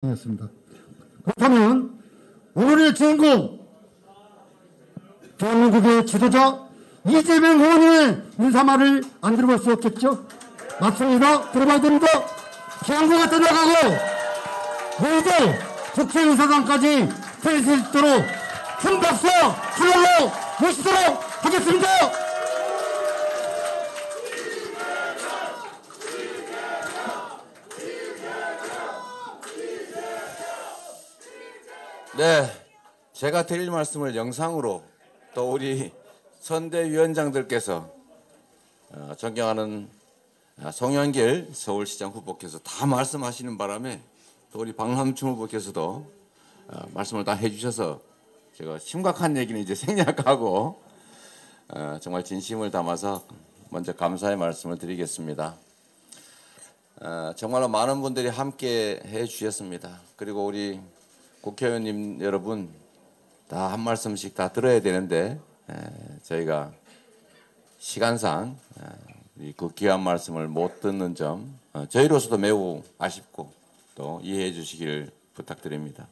습니다. 그렇다면 오늘의 주인공 대한민국의 지도자 이재명 의원의 인사말을 안 들어볼 수 없겠죠? 맞습니다. 들어봐야 됩니다. 기한구가 떠나가고 모두 국회의사당까지 펼 수 있도록 큰 박수와 환호로 모시도록 하겠습니다. 네, 제가 드릴 말씀을 영상으로 또 우리 선대위원장들께서 존경하는 송영길 서울시장 후보께서 다 말씀하시는 바람에 또 우리 박남춘 후보께서도 말씀을 다 해주셔서 제가 심각한 얘기는 이제 생략하고 정말 진심을 담아서 먼저 감사의 말씀을 드리겠습니다. 정말로 많은 분들이 함께 해주셨습니다. 그리고 우리 국회의원님 여러분 다 한 말씀씩 다 들어야 되는데 저희가 시간상 그 귀한 말씀을 못 듣는 점 저희로서도 매우 아쉽고 또 이해해 주시기를 부탁드립니다.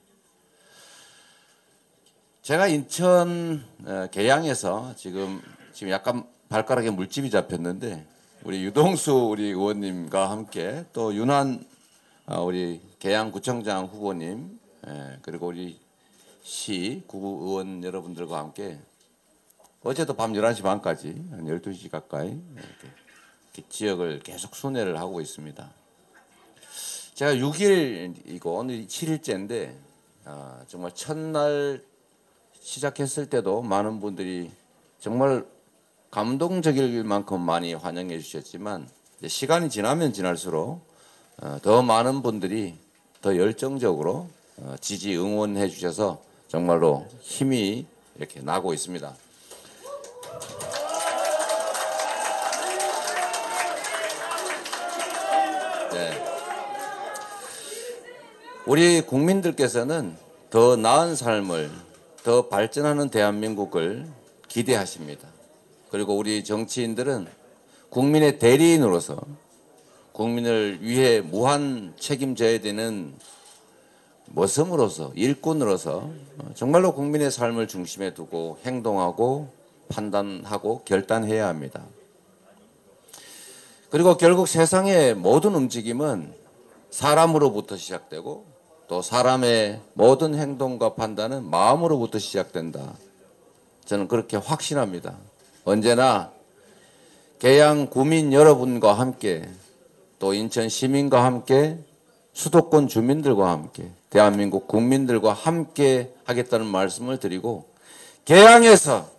제가 인천 계양에서 지금 약간 발가락에 물집이 잡혔는데 우리 유동수 우리 의원님과 함께 또 윤한 우리 계양구청장 후보님 그리고 우리 시 구구 의원 여러분들과 함께 어제도 밤 11시 반까지 한 12시 가까이 이렇게 지역을 계속 순회를 하고 있습니다. 제가 6일이고 오늘 7일째인데 정말 첫날 시작했을 때도 많은 분들이 정말 감동적일 만큼 많이 환영해 주셨지만 시간이 지나면 지날수록 더 많은 분들이 더 열정적으로 지지 응원해 주셔서 정말로 힘이 이렇게 나고 있습니다. 네. 우리 국민들께서는 더 나은 삶을, 더 발전하는 대한민국을 기대하십니다. 그리고 우리 정치인들은 국민의 대리인으로서 국민을 위해 무한 책임져야 되는 모섬으로서 일꾼으로서 정말로 국민의 삶을 중심에 두고 행동하고 판단하고 결단해야 합니다. 그리고 결국 세상의 모든 움직임은 사람으로부터 시작되고 또 사람의 모든 행동과 판단은 마음으로부터 시작된다. 저는 그렇게 확신합니다. 언제나 계양 구민 여러분과 함께 또 인천 시민과 함께 수도권 주민들과 함께 대한민국 국민들과 함께 하겠다는 말씀을 드리고 계양에서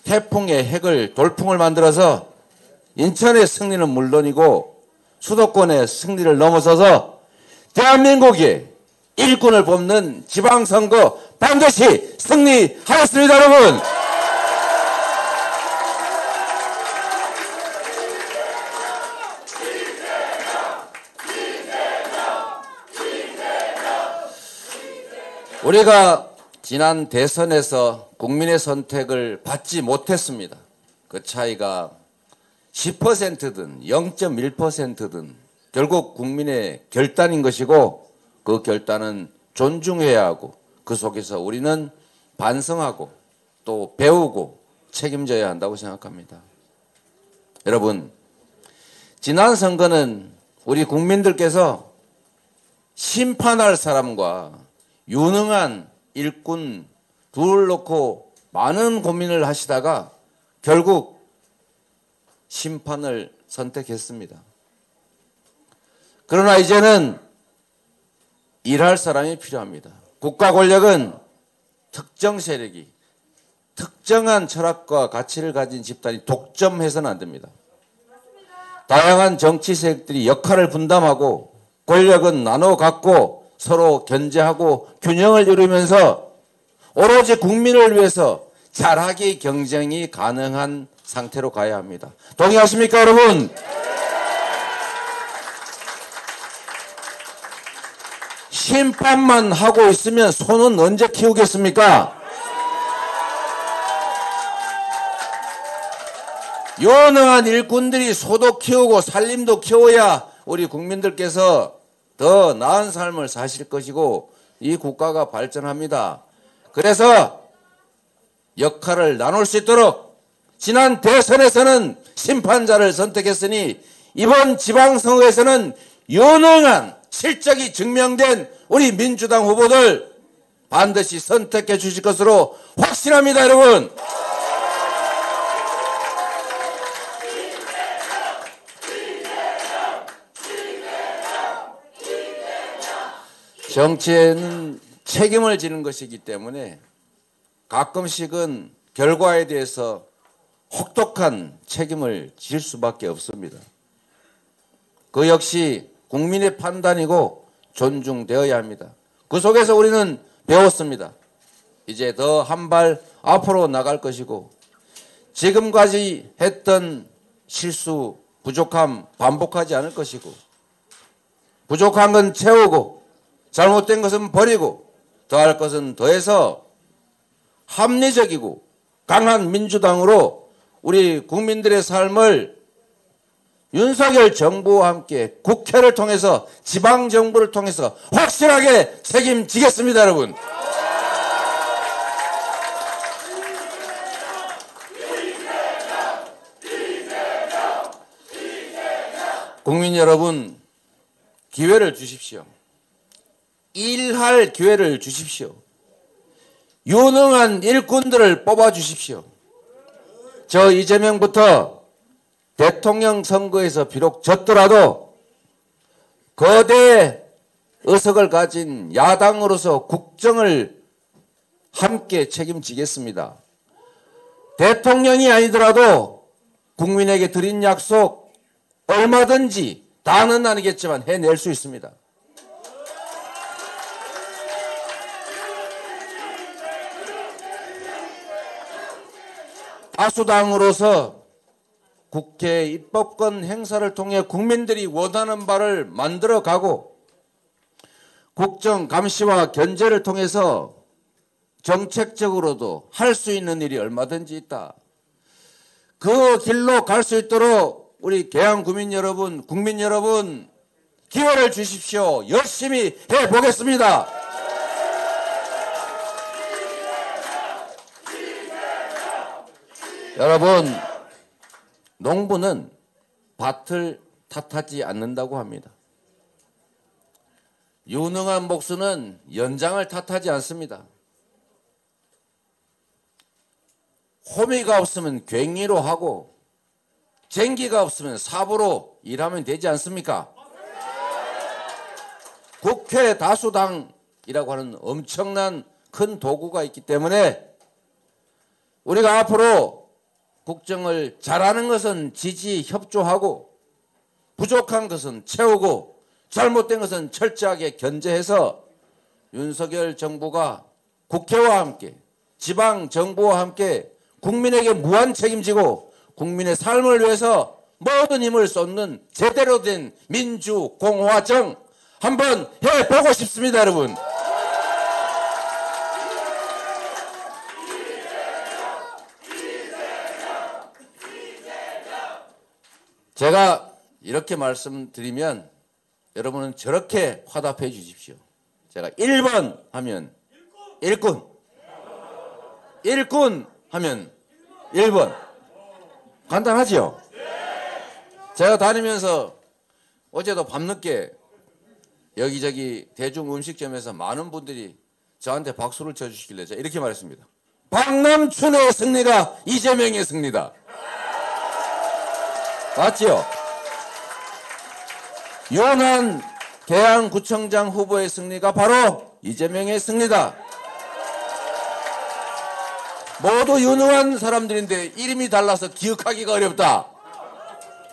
태풍의 핵을 돌풍을 만들어서 인천의 승리는 물론이고 수도권의 승리를 넘어서서 대한민국의 일꾼을 뽑는 지방선거 반드시 승리하겠습니다, 여러분. 우리가 지난 대선에서 국민의 선택을 받지 못했습니다. 그 차이가 10%든 0.1%든 결국 국민의 결단인 것이고 그 결단은 존중해야 하고 그 속에서 우리는 반성하고 또 배우고 책임져야 한다고 생각합니다. 여러분, 지난 선거는 우리 국민들께서 심판할 사람과 유능한 일꾼 둘 놓고 많은 고민을 하시다가 결국 심판을 선택했습니다. 그러나 이제는 일할 사람이 필요합니다. 국가 권력은 특정 세력이 특정한 철학과 가치를 가진 집단이 독점해서는 안 됩니다. 다양한 정치 세력들이 역할을 분담하고 권력은 나눠 갖고 서로 견제하고 균형을 이루면서 오로지 국민을 위해서 잘하기 경쟁이 가능한 상태로 가야 합니다. 동의하십니까, 여러분? 심판만 하고 있으면 소는 언제 키우겠습니까? 유능한 일꾼들이 소도 키우고 살림도 키워야 우리 국민들께서 더 나은 삶을 사실 것이고 이 국가가 발전합니다. 그래서 역할을 나눌 수 있도록 지난 대선에서는 심판자를 선택했으니 이번 지방선거에서는 유능한 실적이 증명된 우리 민주당 후보들 반드시 선택해 주실 것으로 확신합니다, 여러분. 정치에는 책임을 지는 것이기 때문에 가끔씩은 결과에 대해서 혹독한 책임을 질 수밖에 없습니다. 그 역시 국민의 판단이고 존중되어야 합니다. 그 속에서 우리는 배웠습니다. 이제 더 한 발 앞으로 나갈 것이고 지금까지 했던 실수, 부족함 반복하지 않을 것이고 부족한 건 채우고 잘못된 것은 버리고 더할 것은 더해서 합리적이고 강한 민주당으로 우리 국민들의 삶을 윤석열 정부와 함께 국회를 통해서 지방정부를 통해서 확실하게 책임지겠습니다, 여러분. 국민 여러분, 기회를 주십시오. 일할 기회를 주십시오. 유능한 일꾼들을 뽑아주십시오. 저 이재명부터 대통령 선거에서 비록 졌더라도 거대 의석을 가진 야당으로서 국정을 함께 책임지겠습니다. 대통령이 아니더라도 국민에게 드린 약속 얼마든지 다는 아니겠지만 해낼 수 있습니다. 다수당으로서 국회 입법권 행사를 통해 국민들이 원하는 바를 만들어가고 국정 감시와 견제를 통해서 정책적으로도 할 수 있는 일이 얼마든지 있다. 그 길로 갈 수 있도록 우리 계양 구민 여러분, 국민 여러분 기회를 주십시오. 열심히 해보겠습니다. 여러분, 농부는 밭을 탓하지 않는다고 합니다. 유능한 목수는 연장을 탓하지 않습니다. 호미가 없으면 괭이로 하고 쟁기가 없으면 삽으로 일하면 되지 않습니까? 국회 다수당이라고 하는 엄청난 큰 도구가 있기 때문에 우리가 앞으로 국정을 잘하는 것은 지지, 협조하고 부족한 것은 채우고 잘못된 것은 철저하게 견제해서 윤석열 정부가 국회와 함께 지방정부와 함께 국민에게 무한 책임지고 국민의 삶을 위해서 모든 힘을 쏟는 제대로 된 민주공화정 한번 해보고 싶습니다, 여러분. 제가 이렇게 말씀드리면 여러분은 저렇게 화답해 주십시오. 제가 1번 하면 일꾼, 일꾼 하면 1번. 간단하죠? 제가 다니면서 어제도 밤늦게 여기저기 대중 음식점에서 많은 분들이 저한테 박수를 쳐주시길래 제가 이렇게 말했습니다. 박남춘의 승리가 이재명의 승리다. 맞지요? 유능한 계양구청장 후보의 승리가 바로 이재명의 승리다. 모두 유능한 사람들인데 이름이 달라서 기억하기가 어렵다.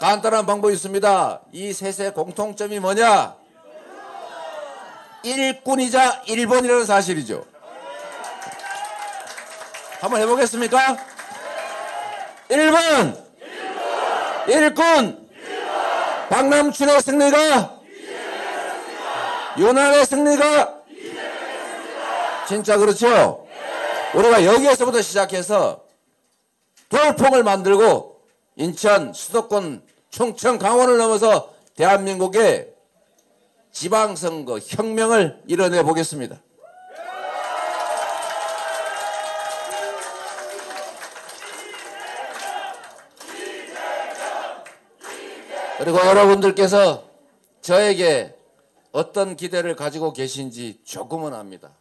간단한 방법이 있습니다. 이 셋의 공통점이 뭐냐? 일꾼이자 1번이라는 사실이죠. 한번 해보겠습니까? 1번 일꾼 박남춘의 승리가 유난의 승리가 진짜 그렇죠? 우리가 여기에서부터 시작해서 돌풍을 만들고 인천, 수도권, 충청, 강원을 넘어서 대한민국의 지방선거 혁명을 이뤄내 보겠습니다. 그리고 여러분들께서 저에게 어떤 기대를 가지고 계신지 조금은 압니다.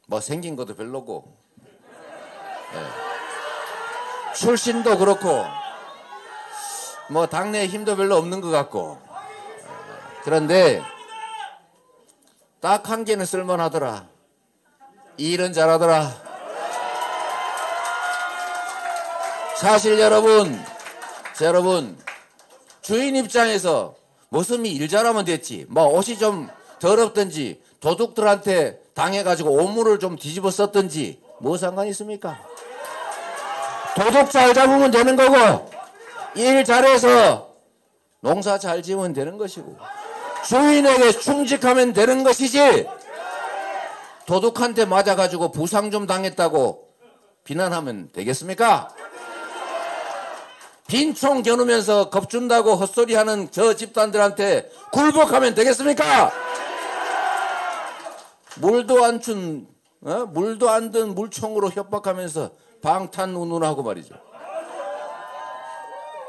뭐 생긴 것도 별로고, 출신도 그렇고, 뭐 당내에 힘도 별로 없는 것 같고, 그런데 딱 한 개는 쓸만하더라. 일은 잘하더라. 사실 여러분 주인 입장에서 무슨 일 잘하면 됐지, 뭐 옷이 좀 더럽든지 도둑들한테 당해가지고 오물을 좀 뒤집어 썼든지 뭐 상관이 있습니까? 도둑 잘 잡으면 되는 거고, 일 잘해서 농사 잘 지으면 되는 것이고, 주인에게 충직하면 되는 것이지, 도둑한테 맞아가지고 부상 좀 당했다고 비난하면 되겠습니까? 빈총 겨누면서 겁준다고 헛소리하는 저 집단들한테 굴복하면 되겠습니까? 물도 안 든 물총으로 협박하면서 방탄운운하고 말이죠.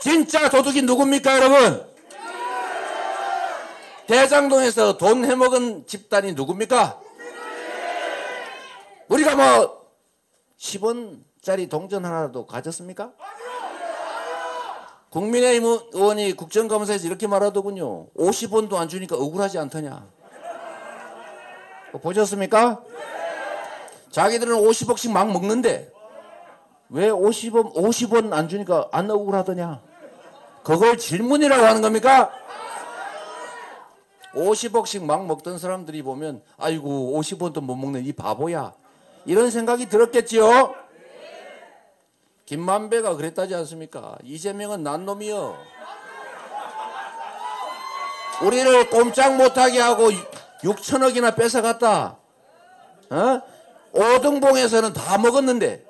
진짜 도둑이 누굽니까, 여러분? 대장동에서 돈 해먹은 집단이 누굽니까? 우리가 뭐 10원짜리 동전 하나라도 가졌습니까? 국민의힘 의원이 국정감사에서 이렇게 말하더군요. 50원도 안 주니까 억울하지 않더냐. 보셨습니까? 자기들은 50억씩 막 먹는데 왜 50원 안 주니까 안 억울하더냐. 그걸 질문이라고 하는 겁니까? 50억씩 막 먹던 사람들이 보면 아이고 50원도 못 먹는 이 바보야, 이런 생각이 들었겠지요. 김만배가 그랬다지 않습니까? 이재명은 난 놈이여. 우리를 꼼짝 못하게 하고 6천억이나 뺏어갔다. 오등봉에서는 다 먹었는데,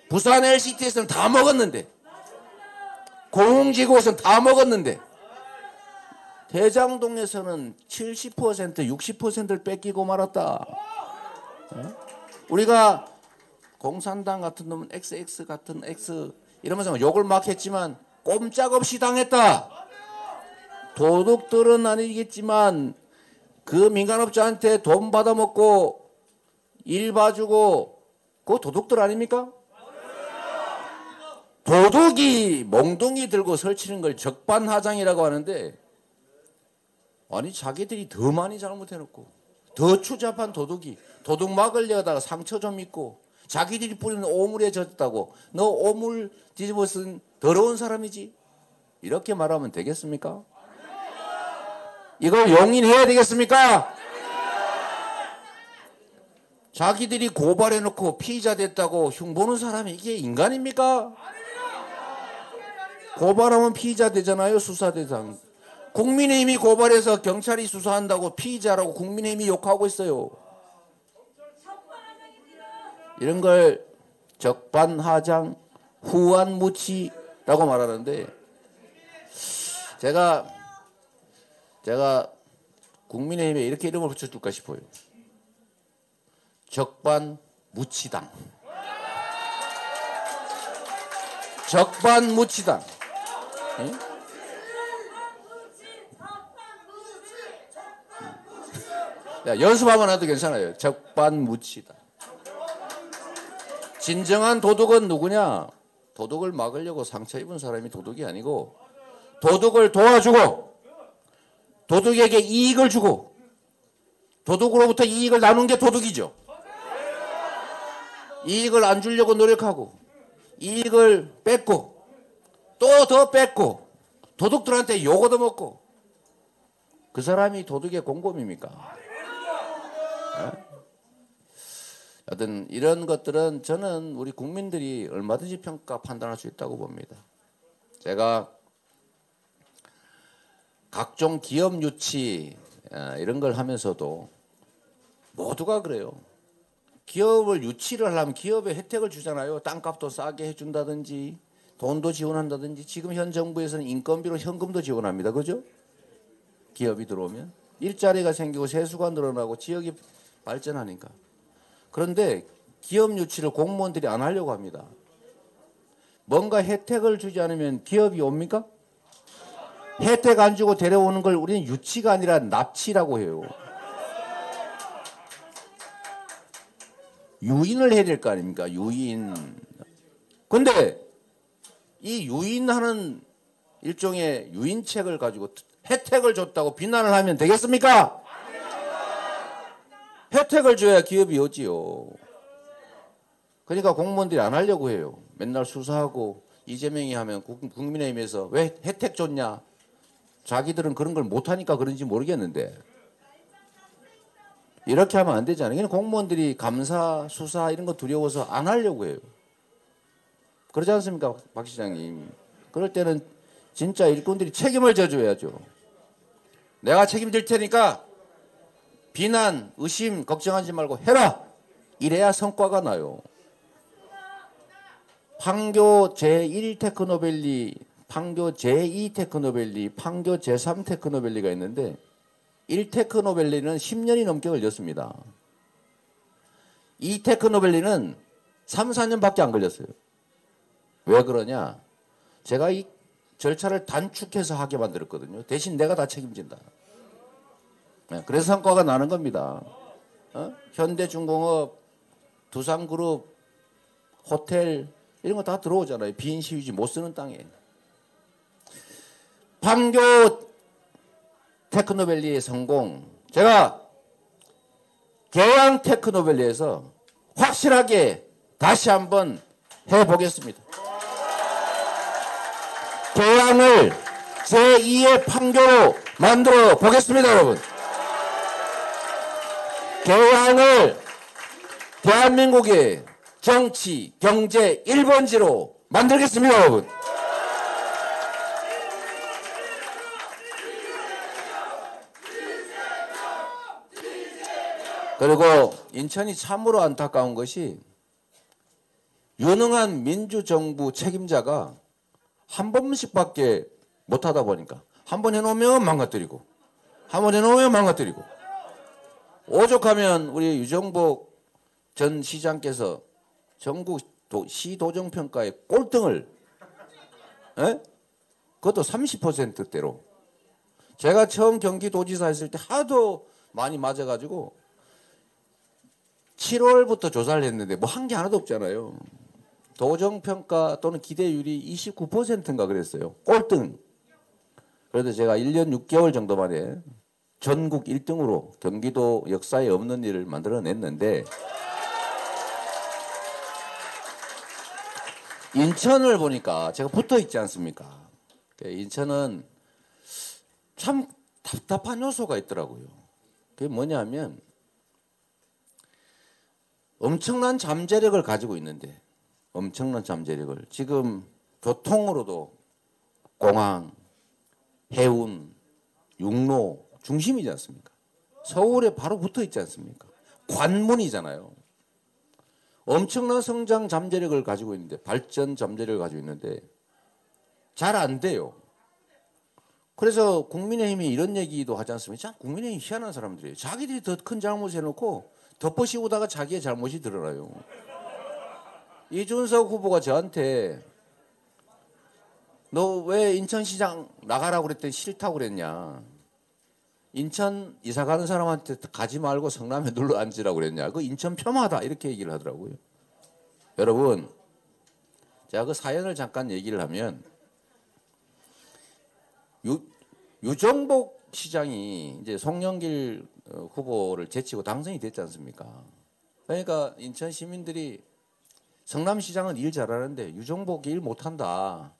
부산 LCT에서는 다 먹었는데, 공흥지구에서는 다 먹었는데, 대장동에서는 70%, 60%를 뺏기고 말았다. 우리가 공산당 같은 놈은 XX 같은 X 이러면서 욕을 막 했지만 꼼짝없이 당했다. 도둑들은 아니겠지만 그 민간업자한테 돈 받아먹고 일 봐주고 그거 도둑들 아닙니까? 도둑이 몽둥이 들고 설치는 걸 적반하장이라고 하는데, 아니 자기들이 더 많이 잘못해놓고 더 추잡한 도둑이 도둑 막으려다가 상처 좀 입고 자기들이 뿌리는 오물에 젖었다고 너 오물 뒤집어 쓴 더러운 사람이지, 이렇게 말하면 되겠습니까? 이걸 용인해야 되겠습니까? 자기들이 고발해놓고 피의자 됐다고 흉보는 사람이 이게 인간입니까? 고발하면 피의자 되잖아요. 수사대상. 국민의힘이 고발해서 경찰이 수사한다고 피의자라고 국민의힘이 욕하고 있어요. 이런 걸 적반하장, 후안무치라고 말하는데, 제가 국민의힘에 이렇게 이름을 붙여줄까 싶어요. 적반무치당. 적반무치당. 응? 야, 연습 한번 해도 괜찮아요. 적반무치당. 진정한 도둑은 누구냐? 도둑을 막으려고 상처 입은 사람이 도둑이 아니고, 도둑을 도와주고 도둑에게 이익을 주고 도둑으로부터 이익을 나눈 게 도둑이죠. 이익을 안 주려고 노력하고 이익을 뺏고 또 더 뺏고 도둑들한테 욕 얻어먹고, 그 사람이 도둑의 공범입니까? 하여튼 이런 것들은 저는 우리 국민들이 얼마든지 평가 판단할 수 있다고 봅니다. 제가 각종 기업 유치 이런 걸 하면서도 모두가 그래요. 기업을 유치를 하려면 기업에 혜택을 주잖아요. 땅값도 싸게 해준다든지 돈도 지원한다든지, 지금 현 정부에서는 인건비로 현금도 지원합니다. 그죠? 기업이 들어오면 일자리가 생기고 세수가 늘어나고 지역이 발전하니까. 그런데 기업 유치를 공무원들이 안 하려고 합니다. 뭔가 혜택을 주지 않으면 기업이 옵니까? 혜택 안 주고 데려오는 걸 우리는 유치가 아니라 납치라고 해요. 유인을 해야 될 거 아닙니까? 유인. 근데 이 유인하는 일종의 유인책을 가지고 혜택을 줬다고 비난을 하면 되겠습니까? 혜택을 줘야 기업이 오지요. 그러니까 공무원들이 안 하려고 해요. 맨날 수사하고 이재명이 하면 국민의힘에서 왜 혜택 줬냐? 자기들은 그런 걸 못하니까 그런지 모르겠는데 이렇게 하면 안 되잖아요. 그냥 공무원들이 감사, 수사 이런 거 두려워서 안 하려고 해요. 그러지 않습니까, 박 시장님? 그럴 때는 진짜 일꾼들이 책임을 져줘야죠. 내가 책임질 테니까 비난, 의심, 걱정하지 말고 해라. 이래야 성과가 나요. 판교 제1 테크노밸리, 판교 제2 테크노밸리, 판교 제3 테크노밸리가 있는데 1 테크노밸리는 10년이 넘게 걸렸습니다. 2 테크노밸리는 3, 4년밖에 안 걸렸어요. 왜 그러냐? 제가 이 절차를 단축해서 하게 만들었거든요. 대신 내가 다 책임진다. 그래서 성과가 나는 겁니다. 현대중공업, 두산그룹, 호텔 이런 거 다 들어오잖아요. 비인시유지 못 쓰는 땅에. 판교 테크노밸리의 성공. 제가 계양 테크노밸리에서 확실하게 다시 한번 해보겠습니다. 계양을 제2의 판교로 만들어 보겠습니다, 여러분. 계양을 대한민국의 정치, 경제 1번지로 만들겠습니다, 여러분. 그리고 인천이 참으로 안타까운 것이 유능한 민주정부 책임자가 한 번씩밖에 못하다 보니까 한 번 해놓으면 망가뜨리고 한 번 해놓으면 망가뜨리고 오죽하면 우리 유정복 전 시장께서 전국 시도정평가의 꼴등을 그것도 30%대로 제가 처음 경기도지사 했을 때 하도 많이 맞아가지고 7월부터 조사를 했는데 뭐 한 게 하나도 없잖아요. 도정평가 또는 기대율이 29%인가 그랬어요. 꼴등. 그래도 제가 1년 6개월 정도 만에 전국 1등으로 경기도 역사에 없는 일을 만들어냈는데 인천을 보니까 제가 붙어 있지 않습니까? 인천은 참 답답한 요소가 있더라고요. 그게 뭐냐면 엄청난 잠재력을 가지고 있는데 엄청난 잠재력을 지금 교통으로도 공항, 해운, 육로 중심이지 않습니까? 서울에 바로 붙어 있지 않습니까? 관문이잖아요. 엄청난 성장 잠재력을 가지고 있는데 발전 잠재력을 가지고 있는데 잘 안 돼요. 그래서 국민의힘이 이런 얘기도 하지 않습니까? 참 국민의힘 희한한 사람들이에요. 자기들이 더 큰 잘못을 해놓고 덮어씌우다가 자기의 잘못이 드러나요. 이준석 후보가 저한테 너 왜 인천시장 나가라고 그랬더니 싫다고 그랬냐. 인천 이사 가는 사람한테 가지 말고 성남에 눌러 앉으라고 그랬냐. 그 인천 폄하다 이렇게 얘기를 하더라고요. 여러분 제가 그 사연을 잠깐 얘기를 하면 유정복 시장이 이제 송영길 후보를 제치고 당선이 됐지 않습니까? 그러니까 인천 시민들이 성남시장은 일 잘하는데 유정복이 일 못한다.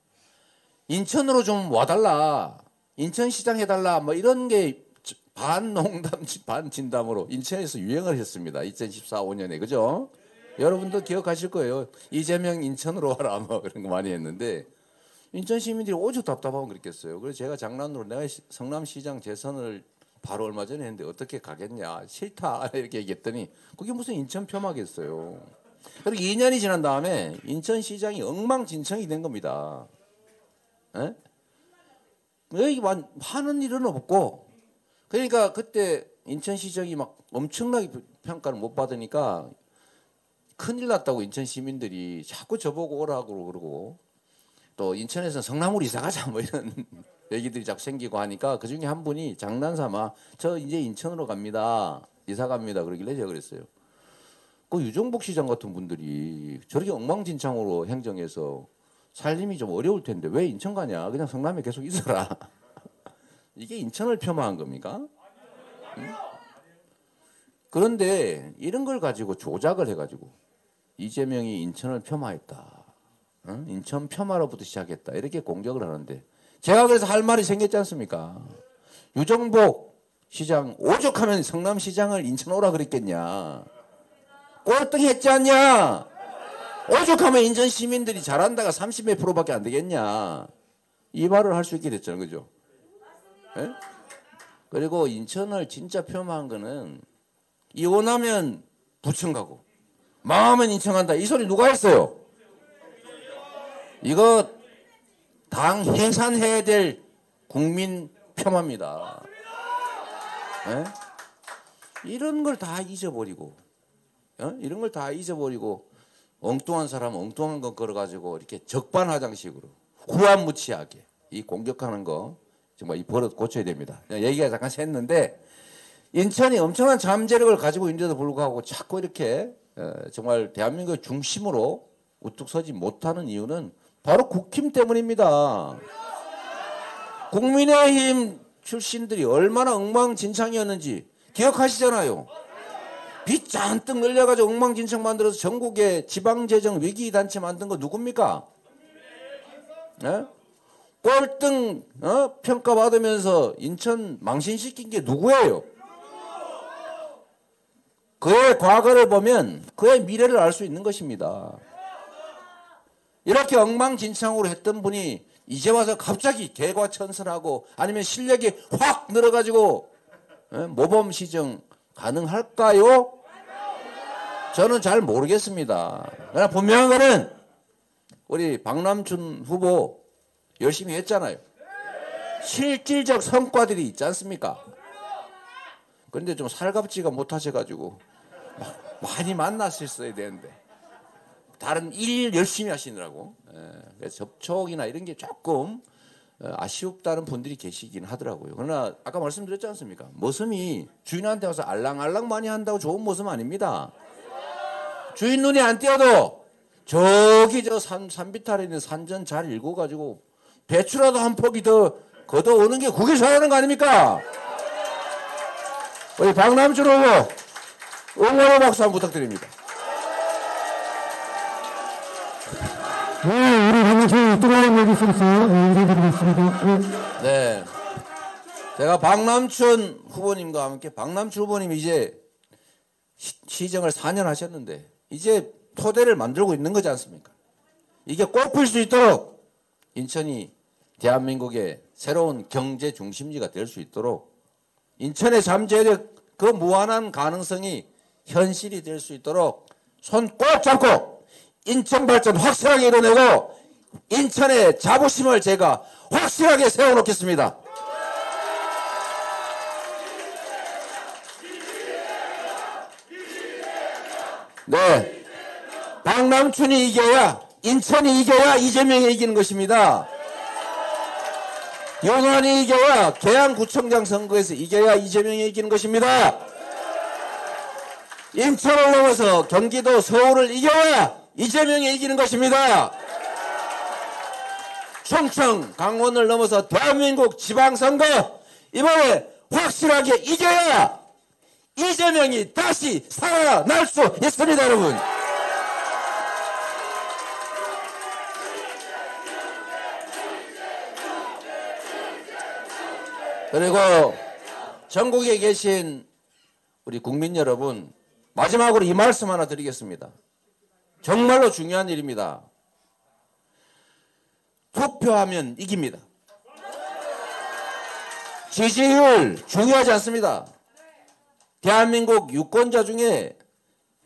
인천으로 좀 와달라. 인천시장 해달라. 뭐 이런 게 반농담 반진담으로 인천에서 유행을 했습니다. 2014, 5년에 그죠? 여러분도 기억하실 거예요. 이재명 인천으로 와라 뭐 그런 거 많이 했는데 인천 시민들이 오죽 답답하고 그랬겠어요. 그래서 제가 장난으로 내가 성남시장 재선을 바로 얼마 전에 했는데 어떻게 가겠냐. 싫다 이렇게 얘기했더니 그게 무슨 인천 폄하겠어요. 그리고 2년이 지난 다음에 인천시장이 엉망진창이 된 겁니다. 여기 하는 일은 없고 그러니까 그때 인천시정이 막 엄청나게 평가를 못 받으니까 큰일 났다고 인천 시민들이 자꾸 저보고 오라고 그러고 또 인천에서 성남으로 이사 가자 뭐 이런 얘기들이 자꾸 생기고 하니까 그중에 한 분이 장난삼아 저 이제 인천으로 갑니다. 이사 갑니다. 그러길래 제가 그랬어요. 그 유정복 시장 같은 분들이 저렇게 엉망진창으로 행정해서 살림이 좀 어려울 텐데 왜 인천 가냐? 그냥 성남에 계속 있어라. 이게 인천을 폄하한 겁니까? 응? 그런데 이런 걸 가지고 조작을 해가지고 이재명이 인천을 폄하했다. 응? 인천 폄하로부터 시작했다. 이렇게 공격을 하는데 제가 그래서 할 말이 생겼지 않습니까? 유정복 시장 오죽하면 성남시장을 인천 오라 그랬겠냐. 꼴등했지 않냐. 오죽하면 인천 시민들이 잘한다가 30몇 프로밖에 안 되겠냐. 이 말을 할 수 있게 됐잖아요. 그죠? 예? 그리고 인천을 진짜 폄하한 거는 이혼하면 부천 가고 망하면 인천 간다. 이 소리 누가 했어요? 이거 당 해산해야 될 국민 폄하입니다. 예? 이런 걸 다 잊어버리고 이런 걸 다 잊어버리고 엉뚱한 사람 엉뚱한 거 걸어가지고 이렇게 적반하장식으로 후한무치하게 이 공격하는 거 정말 이 버릇 고쳐야 됩니다. 얘기가 잠깐 샜는데 인천이 엄청난 잠재력을 가지고 있는데도 불구하고 자꾸 이렇게 정말 대한민국의 중심으로 우뚝 서지 못하는 이유는 바로 국힘 때문입니다. 국민의힘 출신들이 얼마나 엉망진창이었는지 기억하시잖아요. 빚 잔뜩 늘려가지고 엉망진창 만들어서 전국에 지방재정 위기단체 만든 거 누굽니까? 네? 꼴등 평가받으면서 인천 망신시킨 게 누구예요? 그의 과거를 보면 그의 미래를 알 수 있는 것입니다. 이렇게 엉망진창으로 했던 분이 이제 와서 갑자기 개과천선하고 아니면 실력이 확 늘어가지고 모범시정 가능할까요? 저는 잘 모르겠습니다. 그러나 분명한 거는 우리 박남춘 후보 열심히 했잖아요. 실질적 성과들이 있지 않습니까? 그런데 좀 살갑지가 못하셔가지고 많이 만났었어야 되는데 다른 일 열심히 하시느라고 그래서 접촉이나 이런 게 조금 아쉽다는 분들이 계시긴 하더라고요. 그러나 아까 말씀드렸지 않습니까? 모습이 주인한테 와서 알랑알랑 많이 한다고 좋은 모습 아닙니다. 주인 눈이 안 띄어도 저기 저 산비탈에 있는 산전 잘 읽어가지고 배추라도 한 포기 더 걷어오는 게 그게 잘하는 거 아닙니까? 우리 박남준 후보 응원의 박수 한번 부탁드립니다. 네, 우리 박남춘 뜨거운 얘기 있어서 인사드리겠습니다. 네. 제가 박남춘 후보님과 함께 박남춘 후보님이 이제 시정을 4년 하셨는데 이제 토대를 만들고 있는 거지 않습니까? 이게 꽃필 수 있도록 인천이 대한민국의 새로운 경제 중심지가 될 수 있도록 인천의 잠재력 그 무한한 가능성이 현실이 될 수 있도록 손 꼭 잡고 인천 발전 확실하게 이뤄내고 인천의 자부심을 제가 확실하게 세워놓겠습니다. 네, 박남춘이 이겨야 인천이 이겨야 이재명이 이기는 것입니다. 용환이 이겨야 계양구청장 선거에서 이겨야 이재명이 이기는 것입니다. 인천을 넘어서 경기도 서울을 이겨야 이재명이 이기는 것입니다. 충청 강원을 넘어서 대한민국 지방선거 이번에 확실하게 이겨야 이재명이 다시 살아날 수 있습니다. 여러분. 그리고 전국에 계신 우리 국민 여러분 마지막으로 이 말씀 하나 드리겠습니다. 정말로 중요한 일입니다. 투표하면 이깁니다. 지지율 중요하지 않습니다. 대한민국 유권자 중에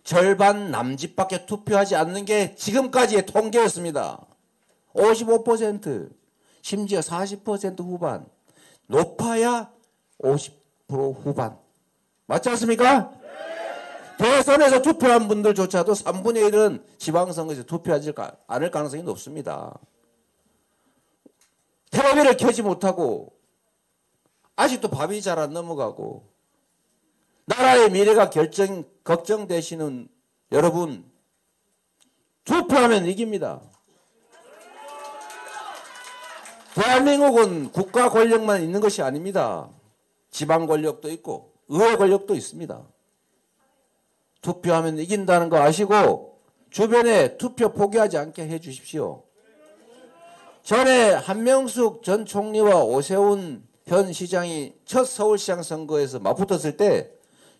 절반 남짓밖에 투표하지 않는 게 지금까지의 통계였습니다. 55% 심지어 40% 후반 높아야 50% 40% 후반. 맞지 않습니까? 대선에서 투표한 분들조차도 3분의 1은 지방선거에서 투표하지 않을 가능성이 높습니다. 텔레비를 켜지 못하고 아직도 밥이 잘 안 넘어가고 나라의 미래가 걱정되시는 여러분, 투표하면 이깁니다. 대한민국은 국가 권력만 있는 것이 아닙니다. 지방 권력도 있고 의회 권력도 있습니다. 투표하면 이긴다는 거 아시고 주변에 투표 포기하지 않게 해 주십시오. 전에 한명숙 전 총리와 오세훈 현 시장이 첫 서울시장 선거에서 맞붙었을 때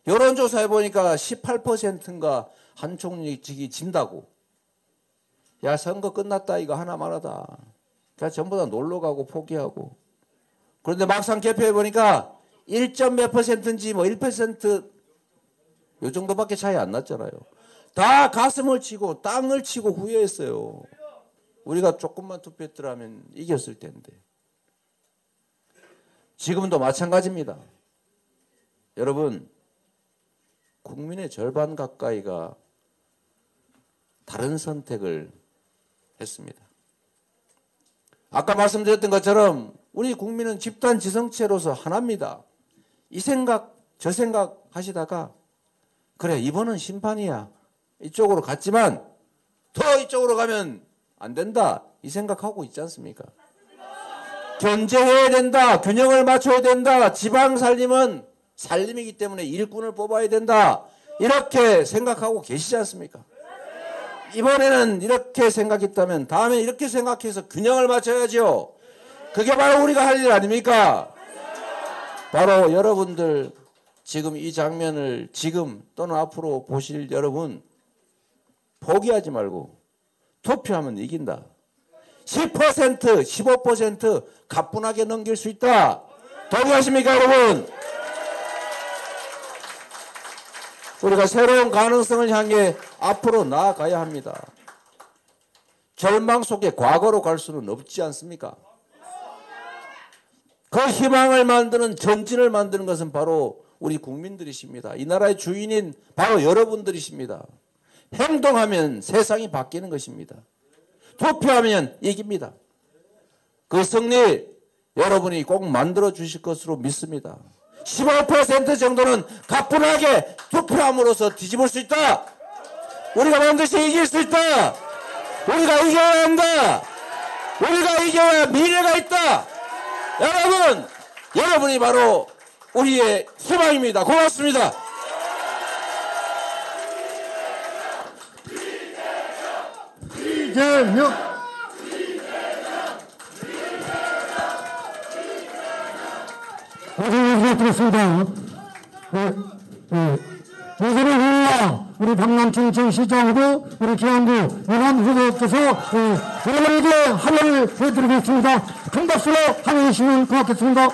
여론조사해 보니까 18%인가 한 총리직이 진다고. 야, 선거 끝났다 이거 하나만하다. 그러니까 전부 다 놀러가고 포기하고. 그런데 막상 개표해 보니까 1점 몇 %인지 뭐 1% 요 정도밖에 차이 안 났잖아요. 다 가슴을 치고 땅을 치고 후회했어요. 우리가 조금만 투표했더라면 이겼을 텐데. 지금도 마찬가지입니다. 여러분, 국민의 절반 가까이가 다른 선택을 했습니다. 아까 말씀드렸던 것처럼 우리 국민은 집단 지성체로서 하나입니다. 이 생각 저 생각 하시다가 그래 이번은 심판이야 이쪽으로 갔지만 더 이쪽으로 가면 안 된다 이 생각하고 있지 않습니까? 견제해야 된다. 균형을 맞춰야 된다. 지방 살림은 살림이기 때문에 일꾼을 뽑아야 된다. 이렇게 생각하고 계시지 않습니까? 이번에는 이렇게 생각했다면 다음에 이렇게 생각해서 균형을 맞춰야죠. 그게 바로 우리가 할 일 아닙니까? 바로 여러분들 지금 이 장면을 지금 또는 앞으로 보실 여러분 포기하지 말고 투표하면 이긴다. 10%, 15% 가뿐하게 넘길 수 있다. 동의하십니까 여러분? 우리가 새로운 가능성을 향해 앞으로 나아가야 합니다. 절망 속에 과거로 갈 수는 없지 않습니까? 그 희망을 만드는 전진을 만드는 것은 바로 우리 국민들이십니다. 이 나라의 주인인 바로 여러분들이십니다. 행동하면 세상이 바뀌는 것입니다. 투표하면 이깁니다. 그 승리 여러분이 꼭 만들어 주실 것으로 믿습니다. 15% 정도는 가뿐하게 투표함으로써 뒤집을 수 있다. 우리가 반드시 이길 수 있다. 우리가 이겨야 한다. 우리가 이겨야 미래가 있다. 여러분, 여러분이 바로 우리의 희망입니다. 고맙습니다. 이재명 어제 들었습니다. 예전에 우리 강남청시장으로 우리 기왕구 원암 후보께서 여러분에게 한마디를 해드리겠습니다. 큰 박수로 함께해 주시면 고맙겠습니다.